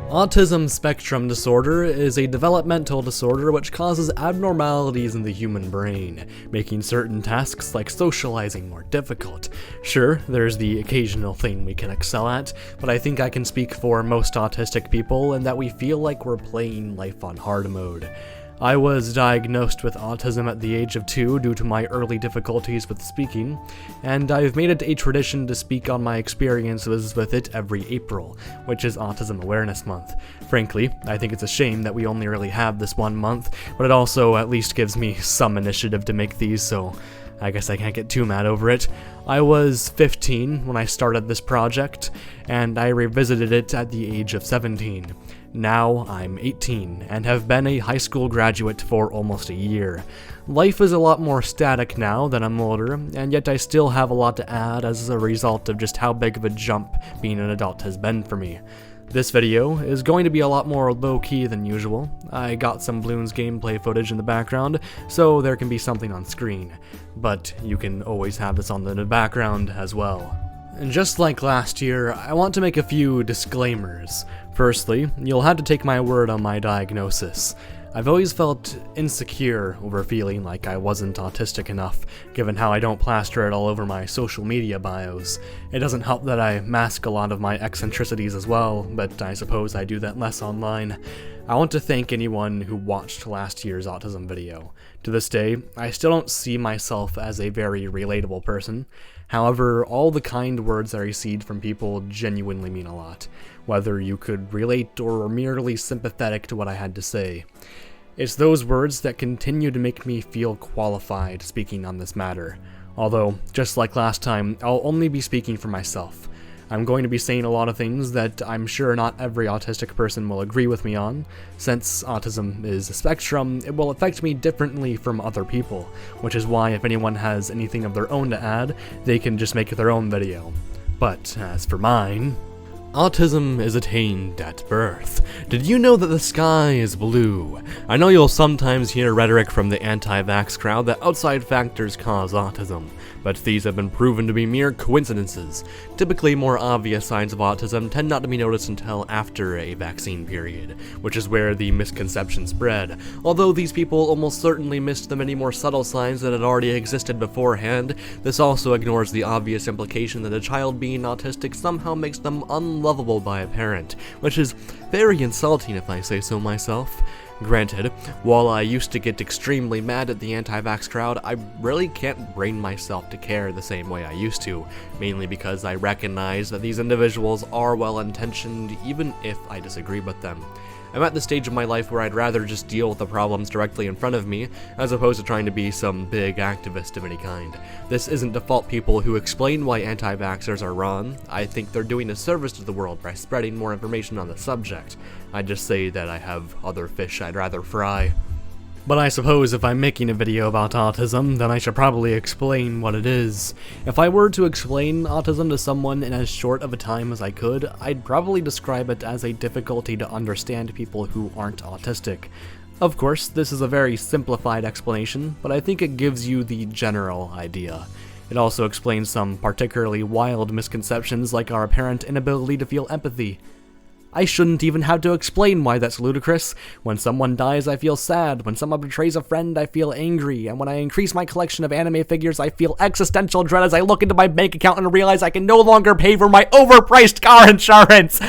Autism spectrum disorder is a developmental disorder which causes abnormalities in the human brain, making certain tasks like socializing more difficult. Sure, there's the occasional thing we can excel at, but I think I can speak for most autistic people in that we feel like we're playing life on hard mode. I was diagnosed with autism at the age of 2 due to my early difficulties with speaking, and I've made it a tradition to speak on my experiences with it every April, which is Autism Awareness Month. Frankly, I think it's a shame that we only really have this one month, but it also at least gives me some initiative to make these, so I guess I can't get too mad over it. I was 15 when I started this project, and I revisited it at the age of 17. Now I'm 18 and have been a high school graduate for almost a year. Life is a lot more static now that I'm older, and yet I still have a lot to add as a result of just how big of a jump being an adult has been for me. This video is going to be a lot more low-key than usual. I got some Bloons gameplay footage in the background, so there can be something on screen, but you can always have this on the background as well. And just like last year, I want to make a few disclaimers. Firstly, you'll have to take my word on my diagnosis. I've always felt insecure over feeling like I wasn't autistic enough, given how I don't plaster it all over my social media bios. It doesn't help that I mask a lot of my eccentricities as well, but I suppose I do that less online. I want to thank anyone who watched last year's autism video. To this day, I still don't see myself as a very relatable person. However, all the kind words I received from people genuinely mean a lot, whether you could relate or were merely sympathetic to what I had to say. It's those words that continue to make me feel qualified speaking on this matter. Although, just like last time, I'll only be speaking for myself. I'm going to be saying a lot of things that I'm sure not every autistic person will agree with me on. Since autism is a spectrum, it will affect me differently from other people, which is why if anyone has anything of their own to add, they can just make their own video. But as for mine, autism is attained at birth. Did you know that the sky is blue? I know you'll sometimes hear rhetoric from the anti-vax crowd that outside factors cause autism, but these have been proven to be mere coincidences. Typically, more obvious signs of autism tend not to be noticed until after a vaccine period, which is where the misconception spread. Although these people almost certainly missed the many more subtle signs that had already existed beforehand, this also ignores the obvious implication that a child being autistic somehow makes them unlovable by a parent, which is very insulting if I say so myself. Granted, while I used to get extremely mad at the anti-vax crowd, I really can't bring myself to care the same way I used to, mainly because I recognize that these individuals are well-intentioned even if I disagree with them. I'm at the stage of my life where I'd rather just deal with the problems directly in front of me, as opposed to trying to be some big activist of any kind. This isn't to fault people who explain why anti-vaxxers are wrong. I think they're doing a service to the world by spreading more information on the subject. I just say that I have other fish I'd rather fry. But I suppose if I'm making a video about autism, then I should probably explain what it is. If I were to explain autism to someone in as short of a time as I could, I'd probably describe it as a difficulty to understand people who aren't autistic. Of course, this is a very simplified explanation, but I think it gives you the general idea. It also explains some particularly wild misconceptions like our apparent inability to feel empathy. I shouldn't even have to explain why that's ludicrous. When someone dies, I feel sad. When someone betrays a friend, I feel angry. And when I increase my collection of anime figures, I feel existential dread as I look into my bank account and realize I can no longer pay for my overpriced car insurance.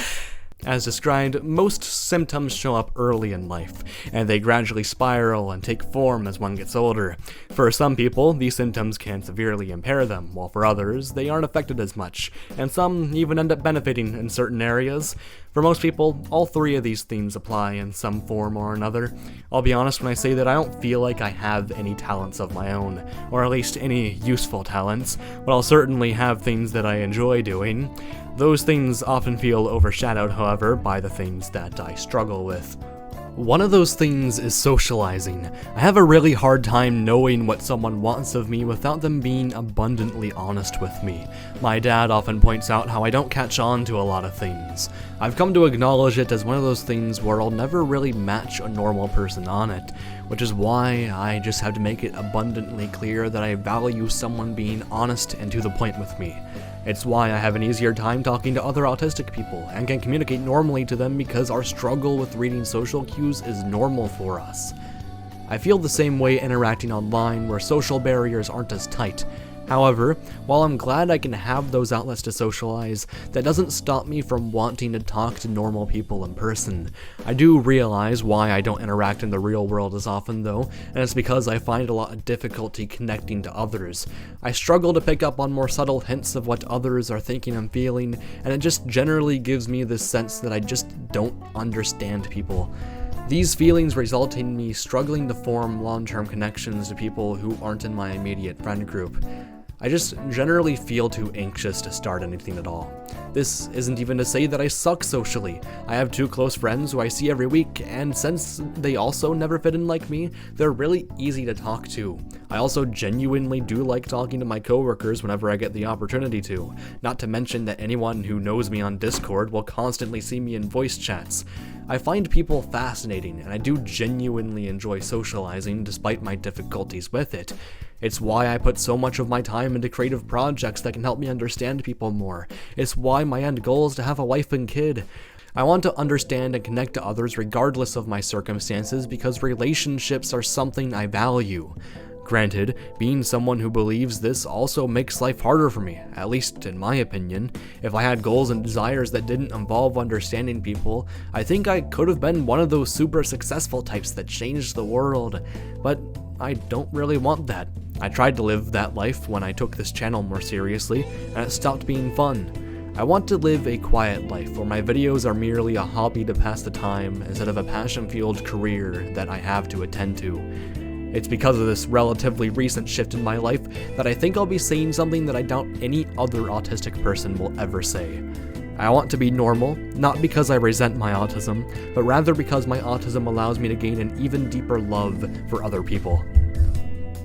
As described, most symptoms show up early in life, and they gradually spiral and take form as one gets older. For some people, these symptoms can severely impair them, while for others, they aren't affected as much, and some even end up benefiting in certain areas. For most people, all three of these themes apply in some form or another. I'll be honest when I say that I don't feel like I have any talents of my own, or at least any useful talents, but I'll certainly have things that I enjoy doing. Those things often feel overshadowed, however, by the things that I struggle with. One of those things is socializing. I have a really hard time knowing what someone wants of me without them being abundantly honest with me. My dad often points out how I don't catch on to a lot of things. I've come to acknowledge it as one of those things where I'll never really match a normal person on it. which is why I just have to make it abundantly clear that I value someone being honest and to the point with me. It's why I have an easier time talking to other autistic people and can communicate normally to them because our struggle with reading social cues is normal for us. I feel the same way interacting online where social barriers aren't as tight. However, while I'm glad I can have those outlets to socialize, that doesn't stop me from wanting to talk to normal people in person. I do realize why I don't interact in the real world as often though, and it's because I find a lot of difficulty connecting to others. I struggle to pick up on more subtle hints of what others are thinking and feeling, and it just generally gives me this sense that I just don't understand people. These feelings result in me struggling to form long-term connections to people who aren't in my immediate friend group. I just generally feel too anxious to start anything at all. This isn't even to say that I suck socially. I have 2 close friends who I see every week, and since they also never fit in like me, they're really easy to talk to. I also genuinely do like talking to my coworkers whenever I get the opportunity to, not to mention that anyone who knows me on Discord will constantly see me in voice chats. I find people fascinating, and I do genuinely enjoy socializing despite my difficulties with it. It's why I put so much of my time into creative projects that can help me understand people more. It's why my end goal is to have a wife and kid. I want to understand and connect to others regardless of my circumstances because relationships are something I value. Granted, being someone who believes this also makes life harder for me, at least in my opinion. If I had goals and desires that didn't involve understanding people, I think I could have been one of those super successful types that changed the world. But I don't really want that. I tried to live that life when I took this channel more seriously, and it stopped being fun. I want to live a quiet life where my videos are merely a hobby to pass the time instead of a passion-fueled career that I have to attend to. It's because of this relatively recent shift in my life that I think I'll be saying something that I doubt any other autistic person will ever say. I want to be normal, not because I resent my autism, but rather because my autism allows me to gain an even deeper love for other people.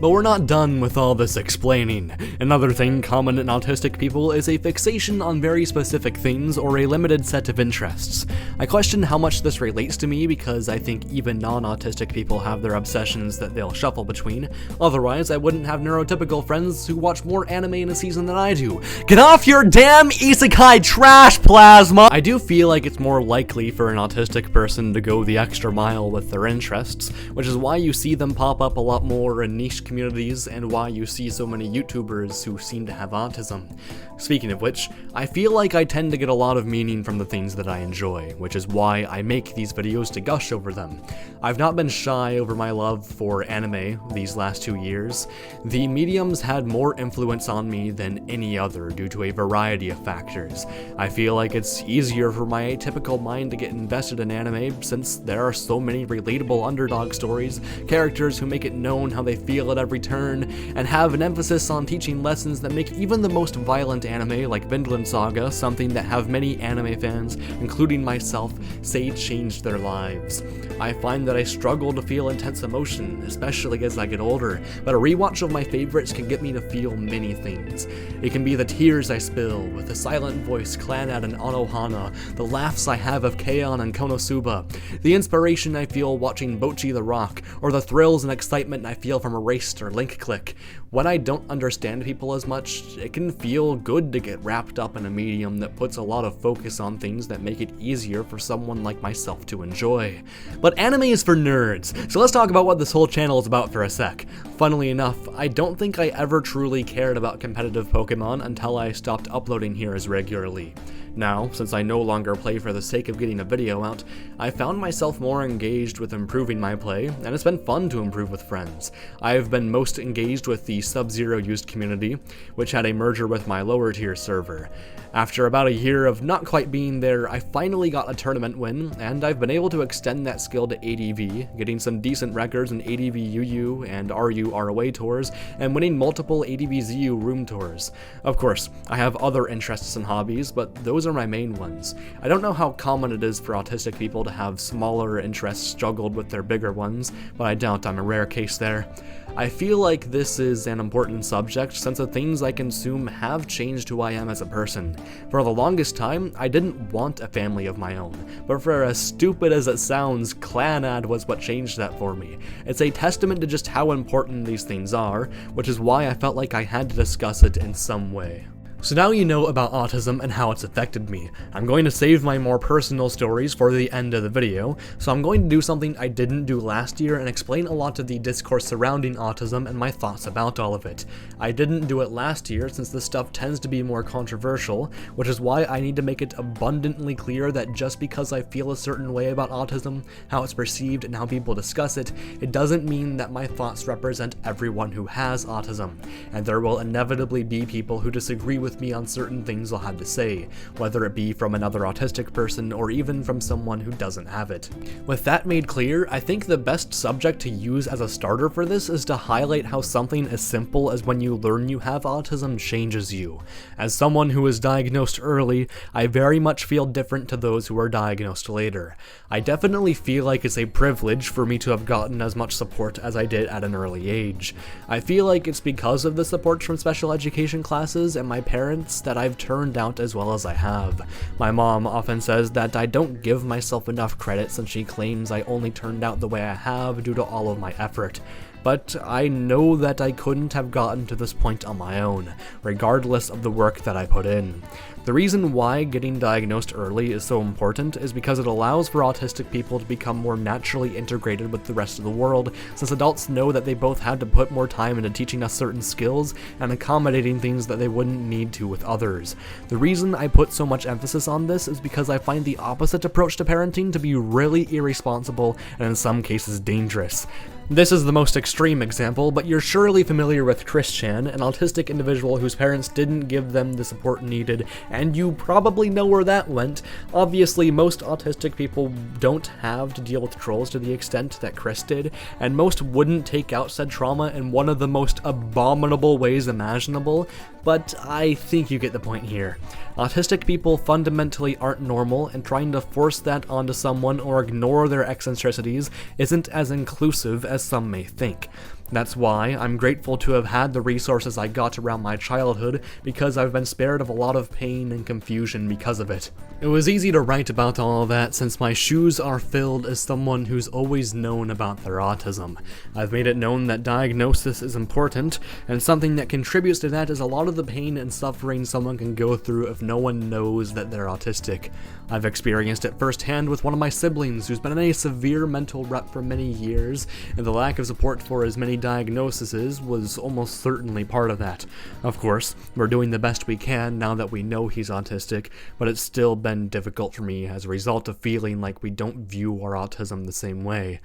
But we're not done with all this explaining. Another thing common in autistic people is a fixation on very specific things or a limited set of interests. I question how much this relates to me because I think even non-autistic people have their obsessions that they'll shuffle between. Otherwise, I wouldn't have neurotypical friends who watch more anime in a season than I do. Get off your damn isekai trash, Plasma! I do feel like it's more likely for an autistic person to go the extra mile with their interests, which is why you see them pop up a lot more in niche communities and why you see so many YouTubers who seem to have autism. Speaking of which, I feel like I tend to get a lot of meaning from the things that I enjoy, which is why I make these videos to gush over them. I've not been shy over my love for anime these last 2 years. The medium's had more influence on me than any other due to a variety of factors. I feel like it's easier for my atypical mind to get invested in anime since there are so many relatable underdog stories, characters who make it known how they feel at every turn, and have an emphasis on teaching lessons that make even the most violent anime like Vinland Saga something that have many anime fans, including myself, say changed their lives. I find that I struggle to feel intense emotion, especially as I get older, but a rewatch of my favorites can get me to feel many things. It can be the tears I spill with the silent voice Clannad and Anohana, the laughs I have of Keion and Konosuba, the inspiration I feel watching Bocchi the Rock, or the thrills and excitement I feel from Erased or Link Click. When I don't understand people as much, it can feel good to get wrapped up in a medium that puts a lot of focus on things that make it easier for someone like myself to enjoy. But anime is for nerds, so let's talk about what this whole channel is about for a sec. Funnily enough, I don't think I ever truly cared about competitive Pokemon until I stopped uploading here as regularly. Now, since I no longer play for the sake of getting a video out, I found myself more engaged with improving my play, and it's been fun to improve with friends. I've been most engaged with the Sub-Zero used community, which had a merger with my lower tier server. After about a year of not quite being there, I finally got a tournament win, and I've been able to extend that skill to ADV, getting some decent records in ADV UU and RU ROA tours, and winning multiple ADV ZU room tours. Of course, I have other interests and hobbies, but those are my main ones. I don't know how common it is for autistic people to have smaller interests juggled with their bigger ones, but I doubt I'm a rare case there. I feel like this is an important subject since the things I consume have changed who I am as a person. For the longest time, I didn't want a family of my own, but for as stupid as it sounds, Clanad was what changed that for me. It's a testament to just how important these things are, which is why I felt like I had to discuss it in some way. So now you know about autism and how it's affected me. I'm going to save my more personal stories for the end of the video, so I'm going to do something I didn't do last year and explain a lot of the discourse surrounding autism and my thoughts about all of it. I didn't do it last year since this stuff tends to be more controversial, which is why I need to make it abundantly clear that just because I feel a certain way about autism, how it's perceived, and how people discuss it, it doesn't mean that my thoughts represent everyone who has autism, and there will inevitably be people who disagree with me on certain things I'll have to say, whether it be from another autistic person or even from someone who doesn't have it. With that made clear, I think the best subject to use as a starter for this is to highlight how something as simple as when you learn you have autism changes you. As someone who was diagnosed early, I very much feel different to those who are diagnosed later. I definitely feel like it's a privilege for me to have gotten as much support as I did at an early age. I feel like it's because of the support from special education classes and my parents that I've turned out as well as I have. My mom often says that I don't give myself enough credit since she claims I only turned out the way I have due to all of my effort. But I know that I couldn't have gotten to this point on my own, regardless of the work that I put in. The reason why getting diagnosed early is so important is because it allows for autistic people to become more naturally integrated with the rest of the world, since adults know that they both had to put more time into teaching us certain skills and accommodating things that they wouldn't need to with others. The reason I put so much emphasis on this is because I find the opposite approach to parenting to be really irresponsible and in some cases dangerous. This is the most extreme example, but you're surely familiar with Christian, an autistic individual whose parents didn't give them the support needed, and you probably know where that went. Obviously, most autistic people don't have to deal with trolls to the extent that Chris did, and most wouldn't take out said trauma in one of the most abominable ways imaginable, but I think you get the point here. Autistic people fundamentally aren't normal, and trying to force that onto someone or ignore their eccentricities isn't as inclusive as some may think. That's why I'm grateful to have had the resources I got around my childhood, because I've been spared of a lot of pain and confusion because of it. It was easy to write about all of that since my shoes are filled as someone who's always known about their autism. I've made it known that diagnosis is important, and something that contributes to that is a lot of the pain and suffering someone can go through if no one knows that they're autistic. I've experienced it firsthand with one of my siblings who's been in a severe mental rut for many years, and the lack of support for as many diagnoses was almost certainly part of that. Of course, we're doing the best we can now that we know he's autistic, but it's still been difficult for me as a result of feeling like we don't view our autism the same way.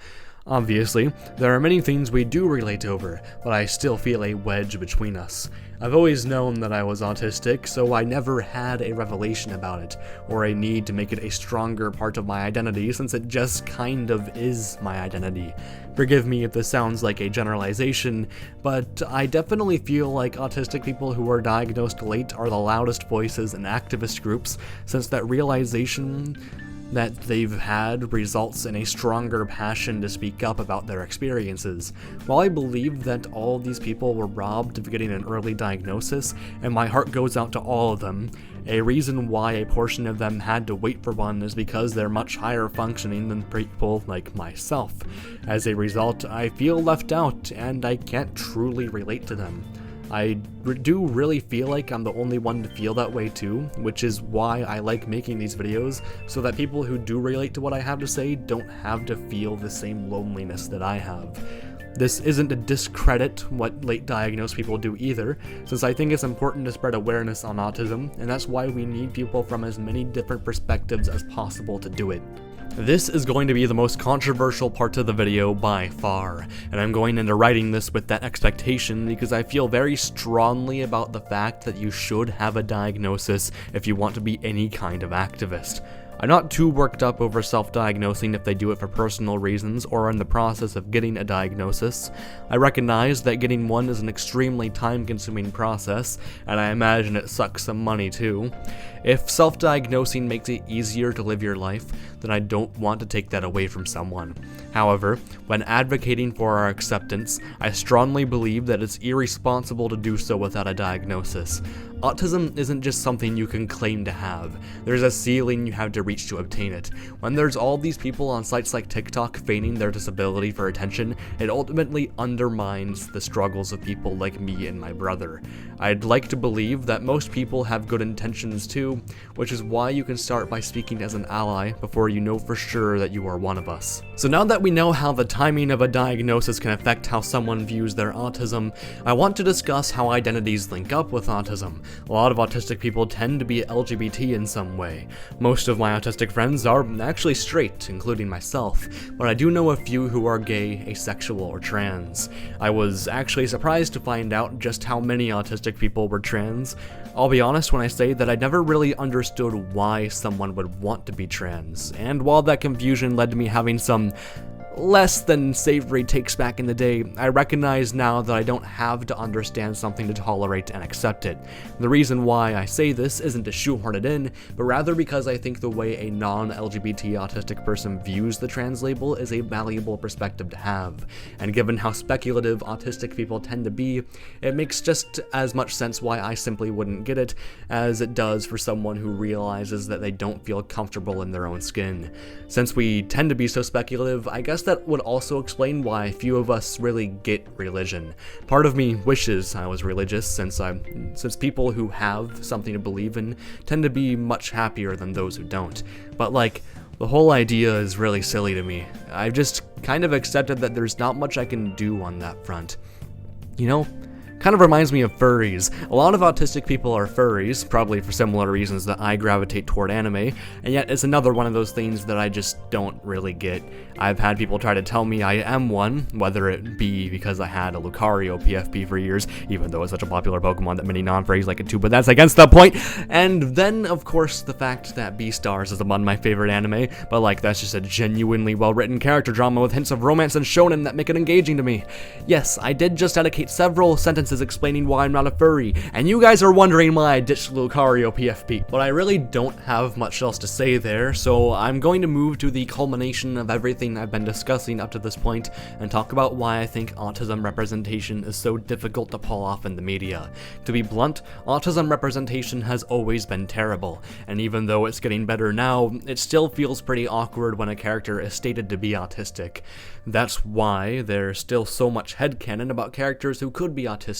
Obviously, there are many things we do relate over, but I still feel a wedge between us. I've always known that I was autistic, so I never had a revelation about it, or a need to make it a stronger part of my identity since it just kind of is my identity. Forgive me if this sounds like a generalization, but I definitely feel like autistic people who are diagnosed late are the loudest voices in activist groups, since that realization that they've had results in a stronger passion to speak up about their experiences. While I believe that all these people were robbed of getting an early diagnosis, and my heart goes out to all of them, a reason why a portion of them had to wait for one is because they're much higher functioning than people like myself. As a result, I feel left out, and I can't truly relate to them. I do really feel like I'm the only one to feel that way too, which is why I like making these videos, so that people who do relate to what I have to say don't have to feel the same loneliness that I have. This isn't to discredit what late diagnosed people do either, since I think it's important to spread awareness on autism, and that's why we need people from as many different perspectives as possible to do it. This is going to be the most controversial part of the video by far, and I'm going into writing this with that expectation because I feel very strongly about the fact that you should have a diagnosis if you want to be any kind of activist. I'm not too worked up over self-diagnosing if they do it for personal reasons or are in the process of getting a diagnosis. I recognize that getting one is an extremely time-consuming process, and I imagine it sucks some money too. If self-diagnosing makes it easier to live your life, then I don't want to take that away from someone. However, when advocating for our acceptance, I strongly believe that it's irresponsible to do so without a diagnosis. Autism isn't just something you can claim to have. There's a ceiling you have to reach to obtain it. When there's all these people on sites like TikTok feigning their disability for attention, it ultimately undermines the struggles of people like me and my brother. I'd like to believe that most people have good intentions too, which is why you can start by speaking as an ally before you know for sure that you are one of us. So now that we know how the timing of a diagnosis can affect how someone views their autism, I want to discuss how identities link up with autism. A lot of autistic people tend to be LGBT in some way. Most of my autistic friends are actually straight, including myself, but I do know a few who are gay, asexual, or trans. I was actually surprised to find out just how many autistic people were trans. I'll be honest when I say that I never really understood why someone would want to be trans, and while that confusion led to me having some less than savory takes back in the day, I recognize now that I don't have to understand something to tolerate and accept it. The reason why I say this isn't to shoehorn it in, but rather because I think the way a non-LGBT autistic person views the trans label is a valuable perspective to have. And given how speculative autistic people tend to be, it makes just as much sense why I simply wouldn't get it as it does for someone who realizes that they don't feel comfortable in their own skin. Since we tend to be so speculative, I guess that would also explain why few of us really get religion. Part of me wishes I was religious, since people who have something to believe in tend to be much happier than those who don't. But the whole idea is really silly to me. I've just kind of accepted that there's not much I can do on that front. You know? Kind of reminds me of furries. A lot of autistic people are furries, probably for similar reasons that I gravitate toward anime, and yet it's another one of those things that I just don't really get. I've had people try to tell me I am one, whether it be because I had a Lucario PFP for years, even though it's such a popular Pokemon that many non-furries like it too, but that's against the point! And then, of course, the fact that Beastars is among my favorite anime, but that's just a genuinely well-written character drama with hints of romance and shonen that make it engaging to me. Yes, I did just dedicate several sentences explaining why I'm not a furry, and you guys are wondering why I ditched Lucario PFP. But I really don't have much else to say there, so I'm going to move to the culmination of everything I've been discussing up to this point and talk about why I think autism representation is so difficult to pull off in the media. To be blunt, autism representation has always been terrible, and even though it's getting better now, it still feels pretty awkward when a character is stated to be autistic. That's why there's still so much headcanon about characters who could be autistic.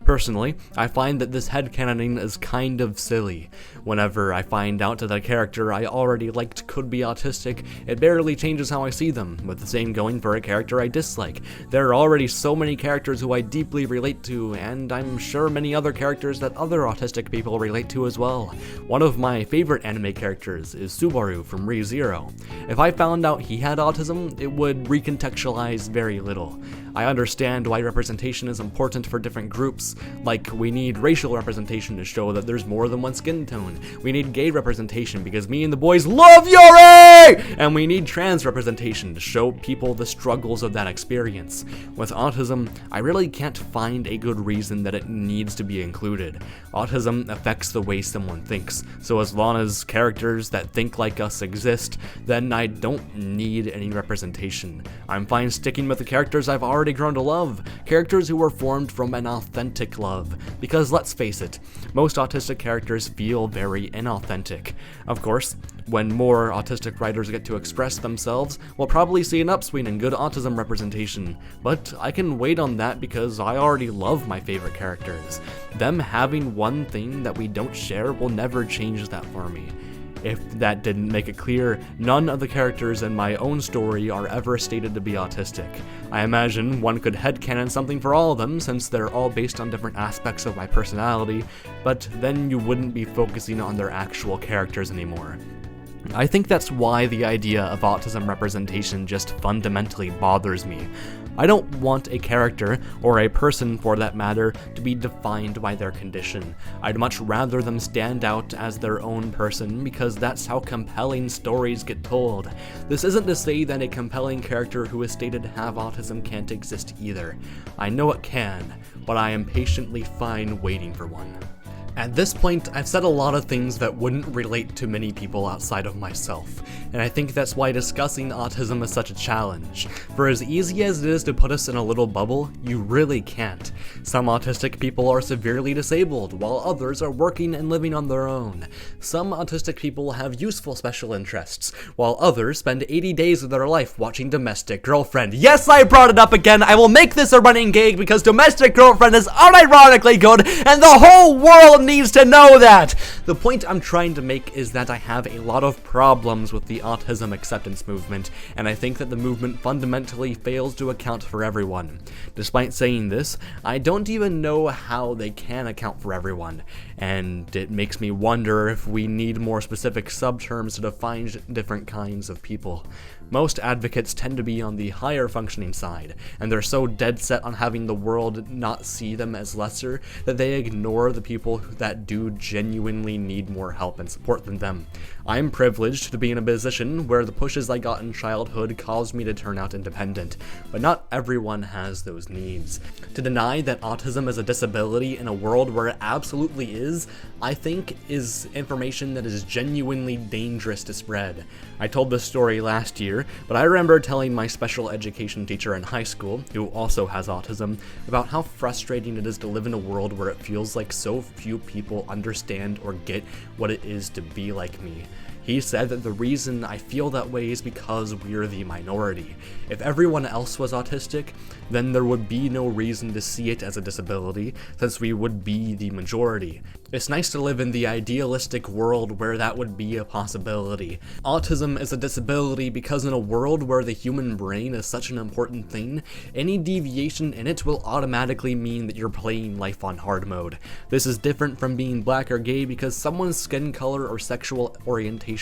Personally, I find that this headcanoning is kind of silly. Whenever I find out that a character I already liked could be autistic, it barely changes how I see them, with the same going for a character I dislike. There are already so many characters who I deeply relate to, and I'm sure many other characters that other autistic people relate to as well. One of my favorite anime characters is Subaru from Re:Zero. If I found out he had autism, it would recontextualize very little. I understand why representation is important for different groups, like we need racial representation to show that there's more than one skin tone. We need gay representation because me and the boys love Yuri! And we need trans representation to show people the struggles of that experience. With autism, I really can't find a good reason that it needs to be included. Autism affects the way someone thinks, so as long as characters that think like us exist, then I don't need any representation. I'm fine sticking with the characters I've already grown to love, characters who were formed from an authentic love, because let's face it, most autistic characters feel very inauthentic. Of course, when more autistic writers get to express themselves, we'll probably see an upswing in good autism representation, but I can wait on that because I already love my favorite characters. Them having one thing that we don't share will never change that for me. If that didn't make it clear, none of the characters in my own story are ever stated to be autistic. I imagine one could headcanon something for all of them since they're all based on different aspects of my personality, but then you wouldn't be focusing on their actual characters anymore. I think that's why the idea of autism representation just fundamentally bothers me. I don't want a character, or a person for that matter, to be defined by their condition. I'd much rather them stand out as their own person, because that's how compelling stories get told. This isn't to say that a compelling character who is stated to have autism can't exist either. I know it can, but I am patiently fine waiting for one. At this point, I've said a lot of things that wouldn't relate to many people outside of myself, and I think that's why discussing autism is such a challenge. For as easy as it is to put us in a little bubble, you really can't. Some autistic people are severely disabled, while others are working and living on their own. Some autistic people have useful special interests, while others spend 80 days of their life watching Domestic Girlfriend. Yes, I brought it up again! I will make this a running gag because Domestic Girlfriend is unironically good, and the whole world needs to know that! The point I'm trying to make is that I have a lot of problems with the Autism Acceptance movement, and I think that the movement fundamentally fails to account for everyone. Despite saying this, I don't even know how they can account for everyone, and it makes me wonder if we need more specific subterms to define different kinds of people. Most advocates tend to be on the higher functioning side, and they're so dead set on having the world not see them as lesser that they ignore the people that do genuinely need more help and support than them. I'm privileged to be in a position where the pushes I got in childhood caused me to turn out independent, but not everyone has those needs. To deny that autism is a disability in a world where it absolutely is, I think is information that is genuinely dangerous to spread. I told this story last year, but I remember telling my special education teacher in high school, who also has autism, about how frustrating it is to live in a world where it feels like so few people understand or get what it is to be like me. He said that the reason I feel that way is because we're the minority. If everyone else was autistic, then there would be no reason to see it as a disability, since we would be the majority. It's nice to live in the idealistic world where that would be a possibility. Autism is a disability because in a world where the human brain is such an important thing, any deviation in it will automatically mean that you're playing life on hard mode. This is different from being black or gay because someone's skin color or sexual orientation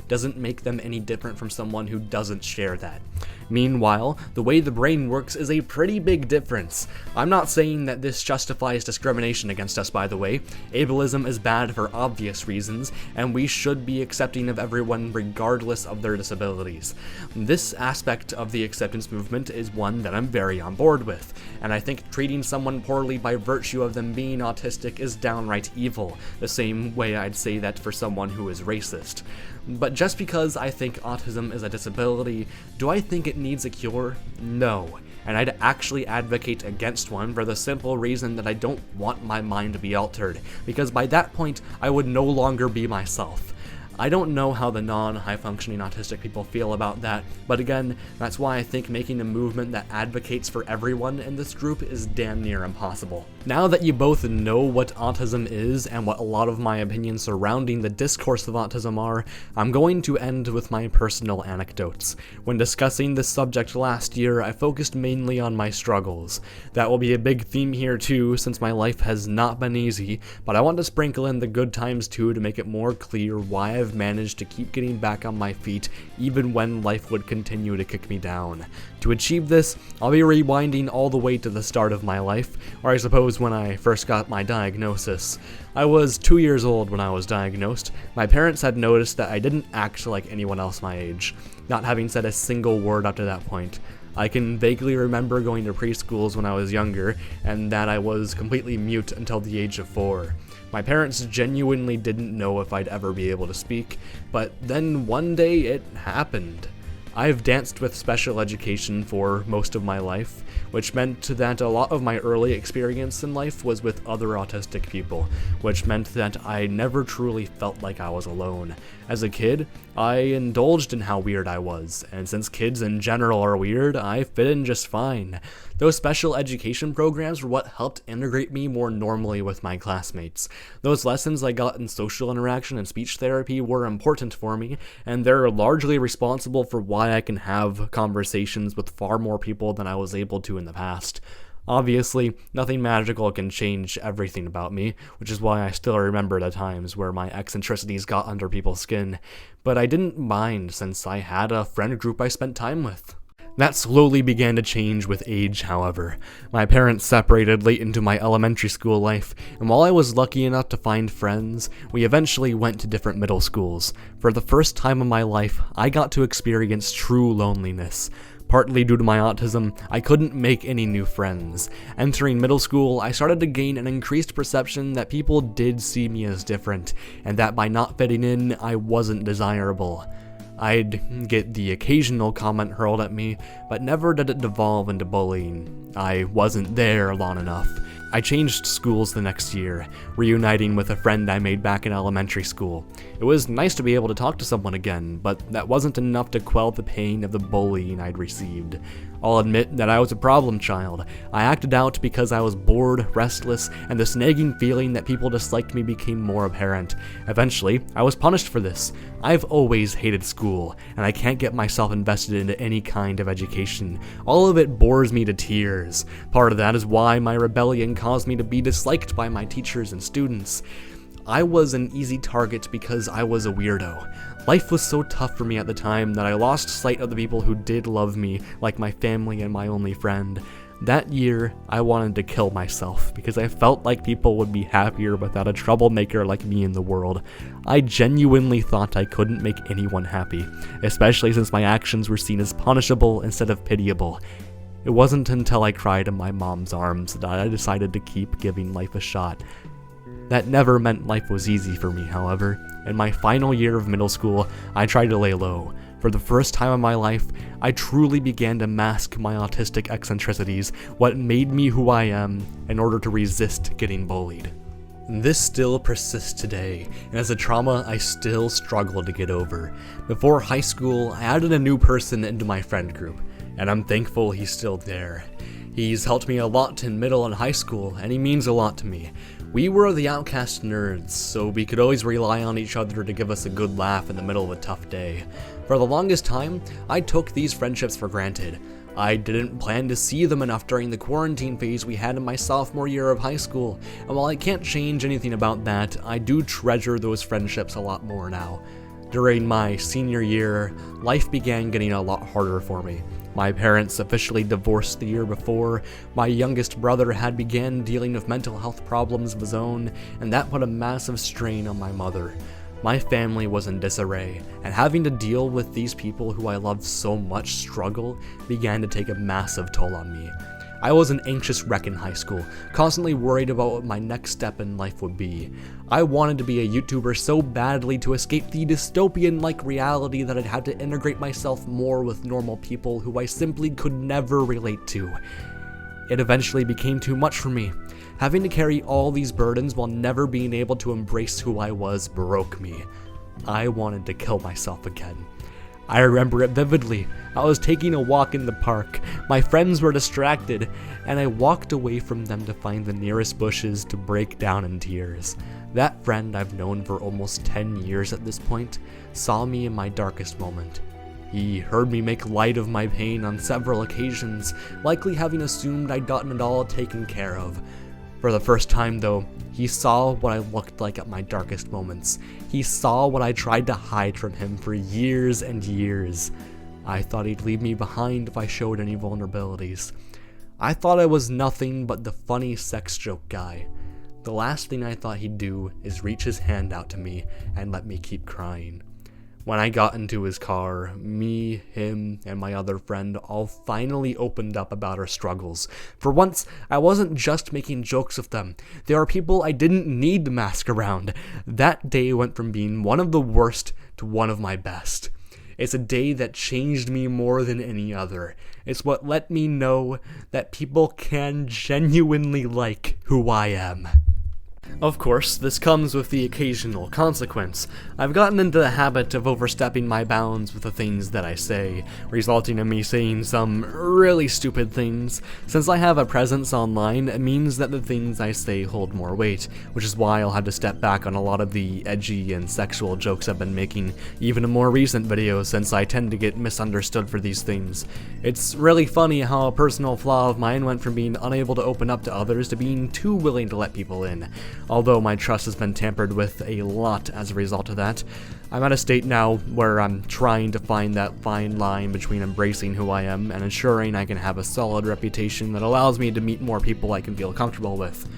doesn't make them any different from someone who doesn't share that. Meanwhile, the way the brain works is a pretty big difference. I'm not saying that this justifies discrimination against us, by the way. Ableism is bad for obvious reasons, and we should be accepting of everyone regardless of their disabilities. This aspect of the acceptance movement is one that I'm very on board with, and I think treating someone poorly by virtue of them being autistic is downright evil, the same way I'd say that for someone who is racist. But just because I think autism is a disability, do I think it needs a cure? No. And I'd actually advocate against one for the simple reason that I don't want my mind to be altered, because by that point, I would no longer be myself. I don't know how the non-high-functioning autistic people feel about that, but again, that's why I think making a movement that advocates for everyone in this group is damn near impossible. Now that you both know what autism is and what a lot of my opinions surrounding the discourse of autism are, I'm going to end with my personal anecdotes. When discussing this subject last year, I focused mainly on my struggles. That will be a big theme here too, since my life has not been easy, but I want to sprinkle in the good times too to make it more clear why I've managed to keep getting back on my feet even when life would continue to kick me down. To achieve this, I'll be rewinding all the way to the start of my life, or I suppose when I first got my diagnosis. I was 2 years old when I was diagnosed. My parents had noticed that I didn't act like anyone else my age, not having said a single word up to that point. I can vaguely remember going to preschools when I was younger, and that I was completely mute until the age of 4. My parents genuinely didn't know if I'd ever be able to speak, but then one day it happened. I've danced with special education for most of my life, which meant that a lot of my early experience in life was with other autistic people, which meant that I never truly felt like I was alone. As a kid, I indulged in how weird I was, and since kids in general are weird, I fit in just fine. Those special education programs were what helped integrate me more normally with my classmates. Those lessons I got in social interaction and speech therapy were important for me, and they're largely responsible for why I can have conversations with far more people than I was able to in the past. Obviously, nothing magical can change everything about me, which is why I still remember the times where my eccentricities got under people's skin, but I didn't mind since I had a friend group I spent time with. That slowly began to change with age, however. My parents separated late into my elementary school life, and while I was lucky enough to find friends, we eventually went to different middle schools. For the first time in my life, I got to experience true loneliness. Partly due to my autism, I couldn't make any new friends. Entering middle school, I started to gain an increased perception that people did see me as different, and that by not fitting in, I wasn't desirable. I'd get the occasional comment hurled at me, but never did it devolve into bullying. I wasn't there long enough. I changed schools the next year, reuniting with a friend I made back in elementary school. It was nice to be able to talk to someone again, but that wasn't enough to quell the pain of the bullying I'd received. I'll admit that I was a problem child. I acted out because I was bored, restless, and this nagging feeling that people disliked me became more apparent. Eventually, I was punished for this. I've always hated school, and I can't get myself invested into any kind of education. All of it bores me to tears. Part of that is why my rebellion caused me to be disliked by my teachers and students. I was an easy target because I was a weirdo. Life was so tough for me at the time that I lost sight of the people who did love me, like my family and my only friend. That year, I wanted to kill myself because I felt like people would be happier without a troublemaker like me in the world. I genuinely thought I couldn't make anyone happy, especially since my actions were seen as punishable instead of pitiable. It wasn't until I cried in my mom's arms that I decided to keep giving life a shot. That never meant life was easy for me, however. In my final year of middle school, I tried to lay low. For the first time in my life, I truly began to mask my autistic eccentricities, what made me who I am, in order to resist getting bullied. This still persists today, and as a trauma I still struggle to get over. Before high school, I added a new person into my friend group, and I'm thankful he's still there. He's helped me a lot in middle and high school, and he means a lot to me. We were the outcast nerds, so we could always rely on each other to give us a good laugh in the middle of a tough day. For the longest time, I took these friendships for granted. I didn't plan to see them enough during the quarantine phase we had in my sophomore year of high school, and while I can't change anything about that, I do treasure those friendships a lot more now. During my senior year, life began getting a lot harder for me. My parents officially divorced the year before, my youngest brother had began dealing with mental health problems of his own, and that put a massive strain on my mother. My family was in disarray, and having to deal with these people who I loved so much struggle began to take a massive toll on me. I was an anxious wreck in high school, constantly worried about what my next step in life would be. I wanted to be a YouTuber so badly to escape the dystopian-like reality that I'd had to integrate myself more with normal people who I simply could never relate to. It eventually became too much for me. Having to carry all these burdens while never being able to embrace who I was broke me. I wanted to kill myself again. I remember it vividly. I was taking a walk in the park. My friends were distracted, and I walked away from them to find the nearest bushes to break down in tears. That friend I've known for almost 10 years at this point saw me in my darkest moment. He heard me make light of my pain on several occasions, likely having assumed I'd gotten it all taken care of. For the first time, though, he saw what I looked like at my darkest moments. He saw what I tried to hide from him for years and years. I thought he'd leave me behind if I showed any vulnerabilities. I thought I was nothing but the funny sex joke guy. The last thing I thought he'd do is reach his hand out to me and let me keep crying. When I got into his car, me, him, and my other friend all finally opened up about our struggles. For once, I wasn't just making jokes of them. There are people I didn't need to mask around. That day went from being one of the worst to one of my best. It's a day that changed me more than any other. It's what let me know that people can genuinely like who I am. Of course, this comes with the occasional consequence. I've gotten into the habit of overstepping my bounds with the things that I say, resulting in me saying some really stupid things. Since I have a presence online, it means that the things I say hold more weight, which is why I'll have to step back on a lot of the edgy and sexual jokes I've been making, even in more recent videos, since I tend to get misunderstood for these things. It's really funny how a personal flaw of mine went from being unable to open up to others to being too willing to let people in. Although my trust has been tampered with a lot as a result of that, I'm at a state now where I'm trying to find that fine line between embracing who I am and ensuring I can have a solid reputation that allows me to meet more people I can feel comfortable with.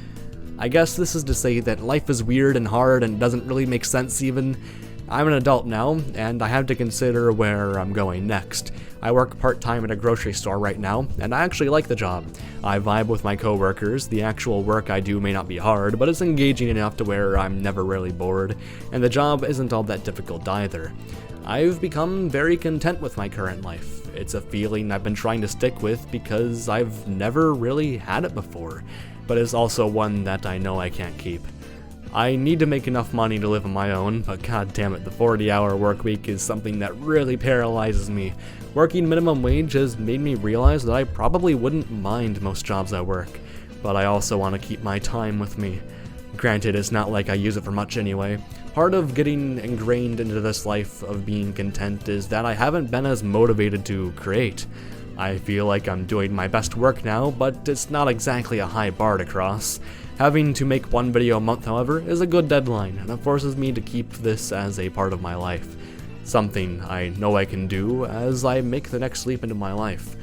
I guess this is to say that life is weird and hard and doesn't really make sense even. I'm an adult now, and I have to consider where I'm going next. I work part-time at a grocery store right now, and I actually like the job. I vibe with my coworkers. The actual work I do may not be hard, but it's engaging enough to where I'm never really bored, and the job isn't all that difficult either. I've become very content with my current life. It's a feeling I've been trying to stick with because I've never really had it before, but it's also one that I know I can't keep. I need to make enough money to live on my own, but god damn it, the 40-hour work week is something that really paralyzes me. Working minimum wage has made me realize that I probably wouldn't mind most jobs I work, but I also want to keep my time with me. Granted, it's not like I use it for much anyway. Part of getting ingrained into this life of being content is that I haven't been as motivated to create. I feel like I'm doing my best work now, but it's not exactly a high bar to cross. Having to make one video a month, however, is a good deadline, and it forces me to keep this as a part of my life. Something I know I can do as I make the next leap into my life.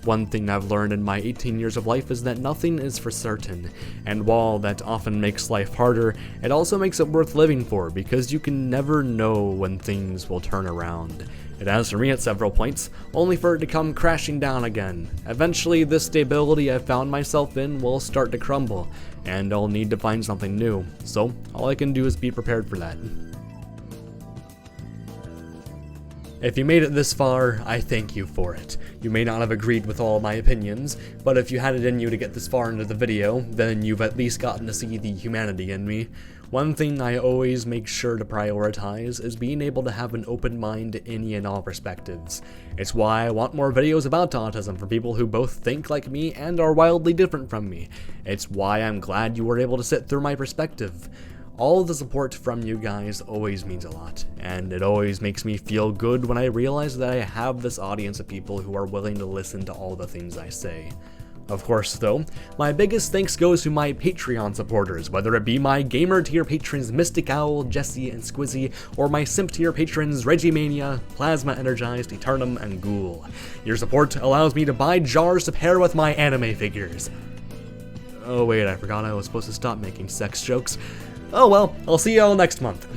One thing I've learned in my 18 years of life is that nothing is for certain, and while that often makes life harder, it also makes it worth living for because you can never know when things will turn around. It has for me at several points, only for it to come crashing down again. Eventually, this stability I've found myself in will start to crumble, and I'll need to find something new, so all I can do is be prepared for that. If you made it this far, I thank you for it. You may not have agreed with all my opinions, but if you had it in you to get this far into the video, then you've at least gotten to see the humanity in me. One thing I always make sure to prioritize is being able to have an open mind to any and all perspectives. It's why I want more videos about autism for people who both think like me and are wildly different from me. It's why I'm glad you were able to sit through my perspective. All of the support from you guys always means a lot, and it always makes me feel good when I realize that I have this audience of people who are willing to listen to all the things I say. Of course, though, my biggest thanks goes to my Patreon supporters, whether it be my gamer tier patrons Mystic Owl, Jesse, and Squizzy, or my simp tier patrons Regimania, Plasma Energized, Eternum, and Ghoul. Your support allows me to buy jars to pair with my anime figures. Oh wait, I forgot I was supposed to stop making sex jokes. Oh well, I'll see y'all next month.